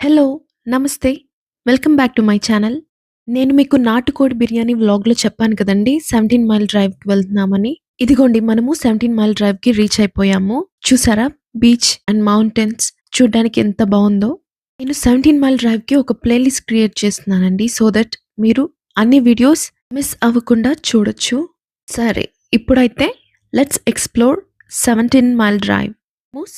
Hello! నమస్తే. Welcome back to my channel. నేను మీకు నాటుకోడి బిర్యానీ వ్లాగ్‌లో చెప్పాను కదండీ! 17 మైల్ డ్రైవ్‌కి వెళ్తున్నామని. ఇదిగోండి మనము 17 మైల్ డ్రైవ్‌కి రీచ్ అయిపోయాము. చూసారా? బీచ్ అండ్ మౌంటైన్స్ చూడ్డానికి ఎంత బావుందో. నేను 17 మైల్ డ్రైవ్‌కి ఒక ప్లేలిస్ట్ క్రియేట్ చేస్తున్నానండి. సో దట్ మీరు అన్ని వీడియోస్ మిస్ అవ్వకుండా చూడొచ్చు. సరే, ఇప్పుడైతే let's explore 17 mile drive.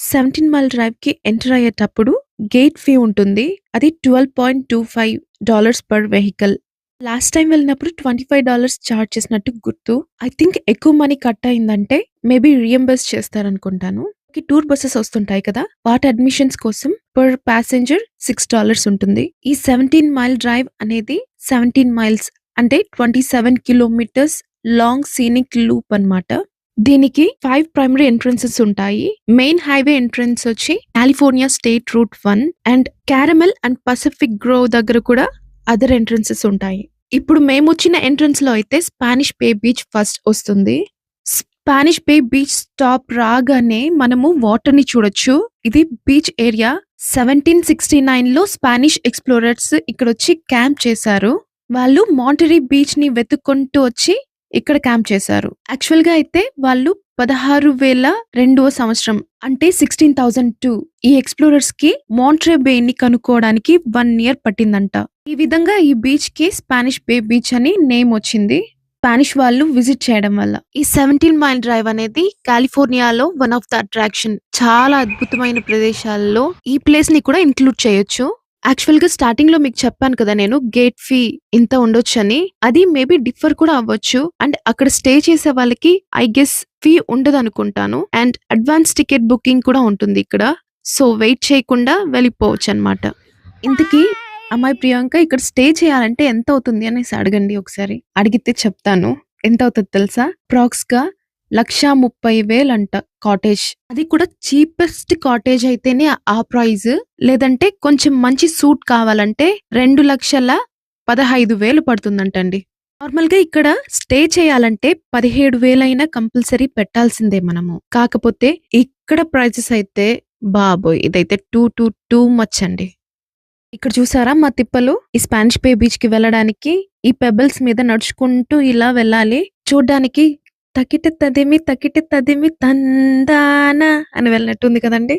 17 mile డ్రైవ్‌కి ఎంటర్ అయ్యేటప్పుడు గేట్ ఫీ ఉంటుంది. అది $12.25 పర్ వెహికల్. లాస్ట్ టైమ్ వెళ్ళినప్పుడు $25 చార్జ్ చేసినట్టు గుర్తు. ఐ థింక్ ఎక్కువ మనీ కట్ అయిందంటే మేబీ రీయింబర్స్ చేస్తారనుకుంటాను. టూర్ బసెస్ వస్తుంటాయి కదా! వాటి అడ్మిషన్స్ కోసం పర్ ప్యాసింజర్ $6 ఉంటుంది. ఈ 17 మైల్ డ్రైవ్ అనేది 17 మైల్స్ అంటే 27 కిలోమీటర్స్ లాంగ్ సీనిక్ లూప్ అన్నమాట. దీనికి 5 ప్రైమరీ ఎంట్రన్సెస్ ఉంటాయి. మెయిన్ హైవే ఎంట్రన్స్ వచ్చి California State Route 1 and Carmel and Pacific Grove దగ్గర కూడా అదర్ ఎంట్రన్సెస్ ఉంటాయి. ఇప్పుడు మేమొచ్చిన ఎంట్రన్స్ లో అయితే స్పానిష్ బే బీచ్ ఫస్ట్ వస్తుంది. స్పానిష్ బే బీచ్ స్టాప్ రాగానే మనము వాటర్ ని చూడొచ్చు. ఇది బీచ్ ఏరియా. 1769 లో స్పానిష్ ఎక్స్ప్లోరర్స్ ఇక్కడొచ్చి క్యాంప్ చేశారు. వాళ్ళు మాంటరీ బీచ్ ని వెతుక్కుంటూ వచ్చి ఇక్కడ క్యాంప్ చేశారు. యాక్చువల్ గా అయితే వాళ్ళు 16,200 సంవత్సరం అంటే 16,002 ఈ ఎక్స్ప్లోరర్స్ కి మాంట్రే బే ని కనుక్కోవడానికి 1 ఇయర్ పట్టిందంట. ఈ విధంగా ఈ బీచ్ కి స్పానిష్ బే బీచ్ అని నేమ్ వచ్చింది. స్పానిష్ వాళ్ళు విజిట్ చేయడం వల్ల. ఈ 17 మైల్ డ్రైవ్ అనేది కాలిఫోర్నియాలో వన్ ఆఫ్ ద అట్రాక్షన్. చాలా అద్భుతమైన ప్రదేశాల్లో ఈ ప్లేస్ ని కూడా ఇంక్లూడ్ చేయొచ్చు. యాక్చువల్ గా స్టార్టింగ్ లో మీకు చెప్పాను కదా నేను గేట్ ఫీ ఇంత ఉండొచ్చని. అది మేబీ డిఫర్ కూడా అవ్వచ్చు. అండ్ అక్కడ స్టే చేసే వాళ్ళకి ఐ గెస్ ఫీ ఉండదు అనుకుంటాను. అండ్ అడ్వాన్స్ టికెట్ బుకింగ్ కూడా ఉంటుంది ఇక్కడ. సో వెయిట్ చేయకుండా వెళ్ళిపోవచ్చు అన్నమాట. ఇంతకీ అమ్మాయి ప్రియాంక ఇక్కడ స్టే చేయాలంటే ఎంత అవుతుంది అనేసి అడగండి ఒకసారి. అడిగితే చెప్తాను. ఎంత అవుతుంది తెలుసా? అప్రాక్స్ గా 1,30,000 అంట కాటేజ్. అది కూడా చీపెస్ట్ కాటేజ్ అయితేనే ఆ ప్రైజ్. లేదంటే కొంచెం మంచి సూట్ కావాలంటే 2,15,000 పడుతుందంటండి. నార్మల్ గా ఇక్కడ స్టే చేయాలంటే 17,000 అయినా కంపల్సరీ పెట్టాల్సిందే మనము. కాకపోతే ఇక్కడ ప్రైజెస్ అయితే బాబోయ్ ఇదైతే టూ మచ్ అండి. ఇక్కడ చూసారా మా తిప్పలు? ఈ స్పానిష్ బే బీచ్ కి వెళ్ళడానికి ఈ పెబల్స్ మీద నడుచుకుంటూ ఇలా వెళ్ళాలి. చూడ్డానికి తకిట తదిమి తందానా అని వెళ్ళినట్టుంది కదండి.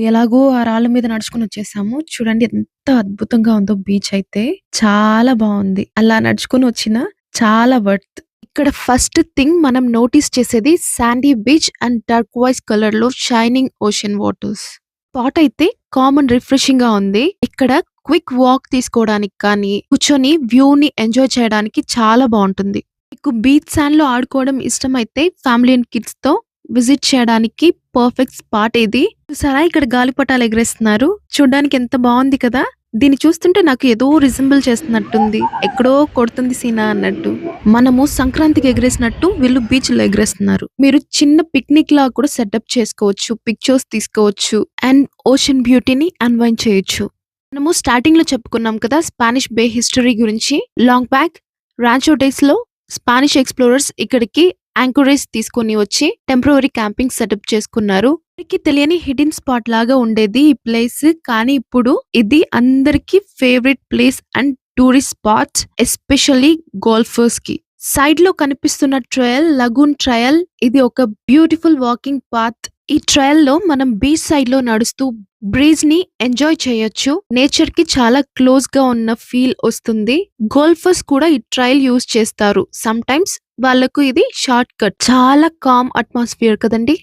ఎలాగో ఆ రాళ్ళ మీద నడుచుకుని వచ్చేసాము. చూడండి ఎంత అద్భుతంగా ఉందో బీచ్ అయితే. చాలా బాగుంది. అలా నడుచుకుని వచ్చిన చాలా వర్త్. ఇక్కడ ఫస్ట్ థింగ్ మనం నోటీస్ చేసేది శాండీ బీచ్ అండ్ టర్క్వైస్ కలర్ లో షైనింగ్ ఓషన్ వాటర్స్. స్పాట్ అయితే కామన్ రిఫ్రెషింగ్ గా ఉంది. ఇక్కడ క్విక్ వాక్ తీసుకోవడానికి కానీ కూర్చొని వ్యూ ని ఎంజాయ్ చేయడానికి చాలా బాగుంటుంది. మీకు బీచ్ శాండ్ లో ఆడుకోవడం ఇష్టం అయితే ఫ్యామిలీ అండ్ కిడ్స్ తో విజిట్ చేయడానికి పర్ఫెక్ట్ స్పాట్ ఇది. చూసారా ఇక్కడ గాలిపటాలు ఎగరేస్తున్నారు. చూడడానికి ఎంత బాగుంది కదా. దీన్ని చూస్తుంటే నాకు ఏదో రిజంబుల్ చేస్తున్నట్టుంది. ఎక్కడో కొడుతుంది సీనా అన్నట్టు. మనము సంక్రాంతికి ఎగరేసినట్టు వీళ్ళు బీచ్ లో ఎగరేస్తున్నారు. మీరు చిన్న పిక్నిక్ లా కూడా సెటప్ చేసుకోవచ్చు. పిక్చర్స్ తీసుకోవచ్చు అండ్ ఓషన్ బ్యూటీని అన్వైండ్ చేయొచ్చు. మనము స్టార్టింగ్ లో చెప్పుకున్నాం కదా స్పానిష్ బే హిస్టరీ గురించి. లాంగ్ బ్యాక్ రాంచో డేస్ లో స్పానిష్ ఎక్స్ప్లోరర్స్ ఇక్కడికి యాంకరేజ్ తీసుకొని వచ్చి టెంపరరీ క్యాంపింగ్ సెటప్ చేసుకున్నారు. అందరికి తెలియని హిడెన్ స్పాట్ లాగా ఉండేది ఈ ప్లేస్. కానీ ఇప్పుడు ఇది అందరికి favourite place and tourist spot especially golfers కి. సైడ్ లో కనిపిస్తున్న ట్రయల్ లగూన్ ట్రయల్ ఇది ఒక బ్యూటిఫుల్ వాకింగ్ పాత్. ఈ ట్రయల్ లో మనం బీచ్ సైడ్ లో నడుస్తూ బ్రీజ్ ని ఎంజాయ్ చేయొచ్చు. నేచర్ కి చాలా క్లోజ్ గా ఉన్న ఫీల్ వస్తుంది. గోల్ఫర్స్ కూడా ఈ ట్రయల్ యూజ్ చేస్తారు. సమ్ టైమ్స్ వాళ్ళకు ఇది షార్ట్ కట్. చాలా కామ్ అట్మాస్ఫియర్ కదండి.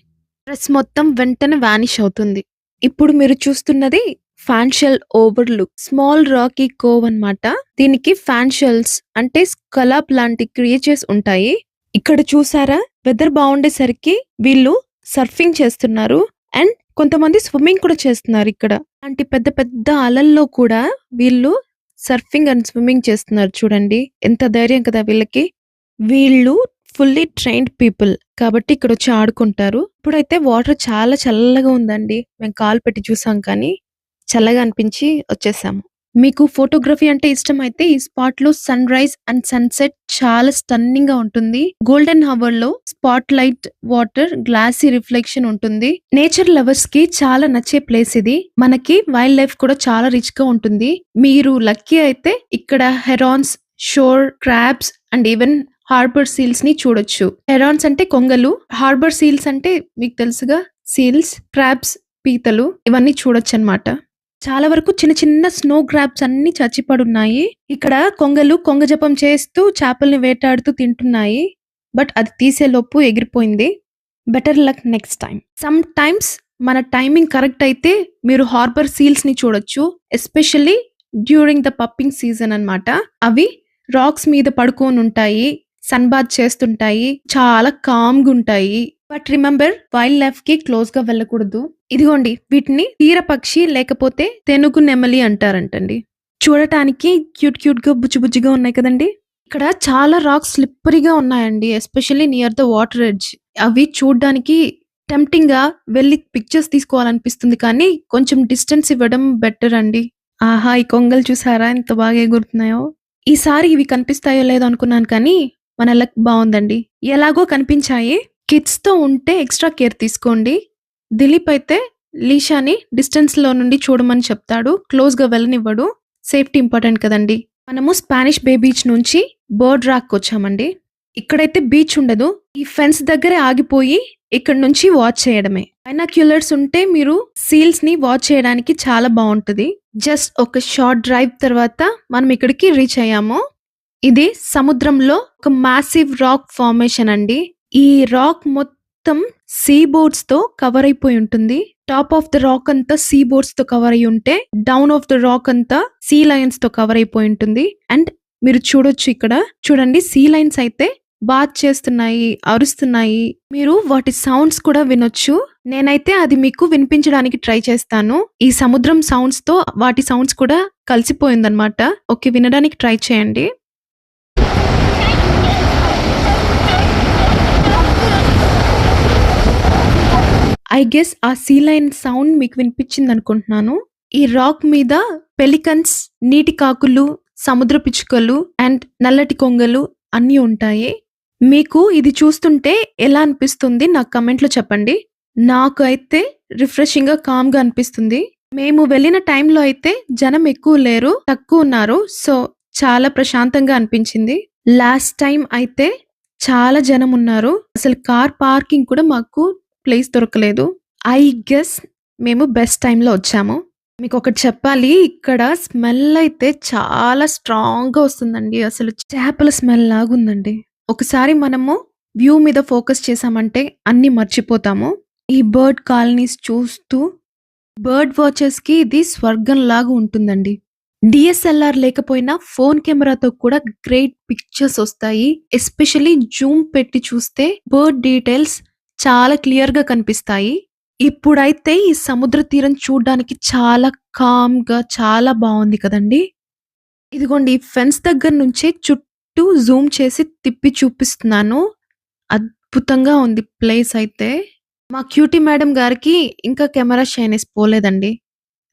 స్ట్రెస్ మొత్తం వెంటనే వానిష్ అవుతుంది. ఇప్పుడు మీరు చూస్తున్నది Fanshell overlook. Small rocky cove అన్నమాట. దీనికి ఫాన్షెల్స్ అంటే స్కలాప్ లాంటి క్రియేచర్స్ ఉంటాయి. ఇక్కడ చూసారా వెదర్ బాగుండేసరికి వీళ్ళు సర్ఫింగ్ చేస్తున్నారు అండ్ కొంతమంది స్విమ్మింగ్ కూడా చేస్తున్నారు. ఇక్కడ అలాంటి పెద్ద పెద్ద అలల్లో కూడా వీళ్ళు సర్ఫింగ్ అండ్ స్విమ్మింగ్ చేస్తున్నారు. చూడండి ఎంత ధైర్యం కదా వీళ్ళకి. వీళ్ళు ఫుల్లీ ట్రైన్డ్ పీపుల్ కాబట్టి ఇక్కడ వచ్చి ఆడుకుంటారు. ఇప్పుడైతే వాటర్ చాలా చల్లగా ఉందండి. మేము కాలు పెట్టి చూసాం కానీ చల్లగా అనిపించి వచ్చేసాము. మీకు ఫోటోగ్రఫీ అంటే ఇష్టమైతే ఈ స్పాట్‌లో సన్‌రైజ్ అండ్ సన్‌సెట్ చాలా స్టన్నింగ్‌గా ఉంటుంది. గోల్డెన్ హవర్‌లో spot light, water, glassy reflection ఉంటుంది. నేచర్ లవర్స్‌కి చాలా నచ్చే ప్లేస్ ఇది. మనకి వైల్డ్ లైఫ్ కూడా చాలా రిచ్‌గా ఉంటుంది. మీరు లక్కీ అయితే ఇక్కడ herons, shore crabs and even harbour seals ని చూడొచ్చు. హెరాన్స్ అంటే కొంగలు, హార్బర్ సీల్స్ అంటే మీకు తెలుసుగా సీల్స్, క్రాబ్స్ పీతలు ఇవన్నీ చూడొచ్చన్నమాట. చాలా వరకు చిన్న చిన్న స్నో క్రాబ్స్ అన్ని చచ్చిపడున్నాయి. ఇక్కడ కొంగలు కొంగ జపం చేస్తూ చేపల్ని వేటాడుతూ తింటున్నాయి. బట్ అది తీసేలోపు ఎగిరిపోయింది. Better luck next time. Some times మన టైమింగ్ కరెక్ట్ అయితే మీరు హార్బర్ సీల్స్ ని చూడొచ్చు. ఎస్పెషల్లీ డ్యూరింగ్ ద పప్పింగ్ సీజన్ అన్నమాట. అవి రాక్స్ మీద పడుకొని ఉంటాయి. సన్ బాత్ చేస్తుంటాయి. చాలా కామ్‌గా ఉంటాయి. బట్ రిమెంబర్ వైల్డ్ లైఫ్ కి క్లోజ్ గా వెళ్ళకూడదు. ఇదిగోండి వీటిని తీర పక్షి లేకపోతే తెనుగు నెమలి అంటారంటండి. చూడటానికి క్యూట్ క్యూట్ గా బుజ్జి బుజ్జిగా ఉన్నాయి కదండి. ఇక్కడ చాలా రాక్స్ స్లిప్పరీగా ఉన్నాయండి. Especially near the water edge. అవి చూడడానికి టెంప్టింగ్ గా వెళ్ళి పిక్చర్స్ తీసుకోవాలనిపిస్తుంది కానీ కొంచెం డిస్టెన్స్ ఇవ్వడం బెటర్ అండి. ఆహా! ఈ కొంగలు చూసారా ఎంత బాగా ఎగురుతున్నాయో. ఈసారి ఇవి కనిపిస్తాయో లేదో అనుకున్నాను కానీ మన లక్ బావుందండి. ఎలాగో కనిపించాయి. కిడ్స్‌తో ఉంటే ఎక్స్‌ట్రా కేర్ తీసుకోండి. దిలీప్ అయితే లీషాని డిస్టెన్స్‌లో నుండి చూడమని చెప్తాడు. క్లోజ్‌గా వెళ్ళనివ్వడు. సేఫ్టీ ఇంపార్టెంట్ కదండీ. మనము స్పానిష్ బే బీచ్ నుంచి బర్డ్ రాక్‌కొచ్చామండి. ఇక్కడైతే బీచ్ ఉండదు. ఈ ఫెన్స్ దగ్గరే ఆగిపోయి ఇక్కడ నుంచి వాచ్ చేయడమే. బైనాక్యులర్స్ ఉంటే మీరు సీల్స్‌ని వాచ్ చేయడానికి చాలా బావుంటది. జస్ట్ ఒక షార్ట్ డ్రైవ్ తర్వాత మనం ఇక్కడికి రీచ్ అయ్యాము. ఇది సముద్రంలో ఒక మాసివ్ రాక్ ఫార్మేషన్ అండి. ఈ రాక్ మొత్తం సీ బోర్డ్స్ తో కవర్ అయిపోయి ఉంటుంది. టాప్ ఆఫ్ ద రాక్ అంతా సీ బోర్డ్స్ తో కవర్ అయి ఉంటే డౌన్ ఆఫ్ ద రాక్ అంతా సీ లయన్స్ తో కవర్ అయిపోయి ఉంటుంది. అండ్ మీరు చూడొచ్చు ఇక్కడ చూడండి సీ లైన్స్ అయితే బాత్ చేస్తున్నాయి, అరుస్తున్నాయి. మీరు వాటి సౌండ్స్ కూడా వినొచ్చు. నేనైతే అది మీకు వినిపించడానికి ట్రై చేస్తాను. ఈ సముద్రం సౌండ్స్ తో వాటి సౌండ్స్ కూడా కలిసిపోయిందన్నమాట. ఓకే వినడానికి ట్రై చేయండి. ఐ గెస్ ఆ సీ లైన్ సౌండ్ మీకు వినిపించింది అనుకుంటున్నాను. ఈ రాక్ మీద పెలికన్స్, నీటి కాకులు, సముద్ర పిచ్చుకలు అండ్ నల్లటి కొంగలు అన్నీ ఉంటాయి. మీకు ఇది చూస్తుంటే ఎలా అనిపిస్తుంది నాకు కమెంట్లో చెప్పండి. నాకు అయితే రిఫ్రెషింగ్ గా కామ్ గా అనిపిస్తుంది. మేము వెళ్ళిన టైంలో అయితే జనం ఎక్కువ లేరు, తక్కువ ఉన్నారు. సో చాలా ప్రశాంతంగా అనిపించింది. లాస్ట్ టైం అయితే చాలా జనం ఉన్నారు. అసలు కార్ పార్కింగ్ కూడా మాకు ప్లేస్ దొరకలేదు. ఐ గెస్ మేము బెస్ట్ టైంలో వచ్చాము. మీకు ఒకటి చెప్పాలి, ఇక్కడ స్మెల్ అయితే చాలా స్ట్రాంగ్ గా వస్తుందండి. అసలు చేపల స్మెల్ లాగా ఉందండి. ఒకసారి మనము వ్యూ మీద ఫోకస్ చేసామంటే అన్ని మర్చిపోతాము. ఈ బర్డ్ కాలనీస్ చూస్తూ బర్డ్ వాచర్స్ కి ఇది స్వర్గం లాగా ఉంటుందండి. డిఎస్ఎల్ఆర్ లేకపోయినా ఫోన్ కెమెరాతో కూడా గ్రేట్ పిక్చర్స్ వస్తాయి. ఎస్పెషల్లీ జూమ్ పెట్టి చూస్తే బర్డ్ డీటెయిల్స్ చాలా క్లియర్ గా కనిపిస్తాయి. ఇప్పుడైతే ఈ సముద్ర తీరం చూడడానికి చాలా కామ్ గా చాలా బాగుంది కదండి. ఇదిగోండి ఈ ఫెన్స్ దగ్గర నుంచే చుట్టూ జూమ్ చేసి తిప్పి చూపిస్తున్నాను. అద్భుతంగా ఉంది ప్లేస్ అయితే. మా క్యూటీ మేడం గారికి ఇంకా కెమెరా షైనెస్ పోలేదండి.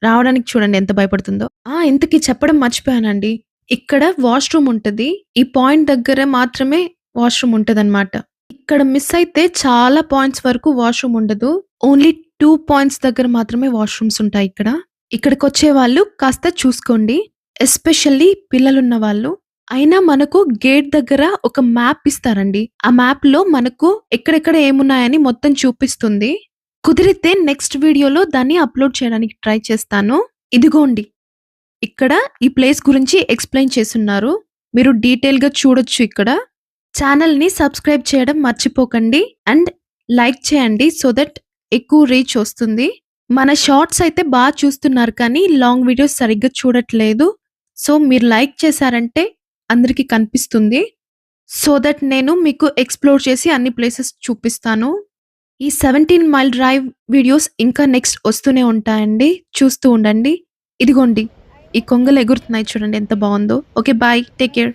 రావడానికి చూడండి ఎంత భయపడుతుందో. ఇంతకీ చెప్పడం మర్చిపోయానండి. ఇక్కడ వాష్‌రూమ్ ఉంటది. ఈ పాయింట్ దగ్గర మాత్రమే వాష్‌రూమ్ ఉంటదన్నమాట. ఇక్కడ మిస్ అయితే చాలా పాయింట్స్ వరకు వాష్‌రూమ్ ఉండదు. ఓన్లీ 2 పాయింట్స్ దగ్గర మాత్రమే వాష్‌రూమ్స్ ఉంటాయి ఇక్కడ. ఇక్కడికొచ్చే వాళ్ళు కాస్త చూసుకోండి. ఎస్పెషల్లీ పిల్లలున్న వాళ్ళు. అయినా మనకు గేట్ దగ్గర ఒక మ్యాప్ ఇస్తారండి. ఆ మ్యాప్‌లో మనకు ఎక్కడెక్కడ ఏమున్నాయని మొత్తం చూపిస్తుంది. కుదిరితే నెక్స్ట్ వీడియోలో దాన్ని అప్లోడ్ చేయడానికి ట్రై చేస్తాను. ఇదిగోండి ఇక్కడ ఈ ప్లేస్ గురించి ఎక్స్‌ప్లెయిన్ చేసున్నారు. మీరు డీటెయిల్‌గా చూడొచ్చు ఇక్కడ. ఛానల్‌ని సబ్స్క్రైబ్ చేయడం మర్చిపోకండి అండ్ లైక్ చేయండి సో దట్ ఎక్కువ రీచ్ వస్తుంది. మన షార్ట్స్ అయితే బాగా చూస్తున్నారు కానీ లాంగ్ వీడియోస్ సరిగ్గా చూడట్లేదు. సో మీరు లైక్ చేశారంటే అందరికీ కనిపిస్తుంది. సో దట్ నేను మీకు ఎక్స్‌ప్లోర్ చేసి అన్ని ప్లేసెస్ చూపిస్తాను. ఈ 17 మైల్ డ్రైవ్ వీడియోస్ ఇంకా నెక్స్ట్ వస్తూనే ఉంటాయండి. చూస్తూ ఉండండి. ఇదిగోండి ఈ కొంగలు ఎగురుతున్నాయి చూడండి ఎంత బాగుందో. Okay bye, take care.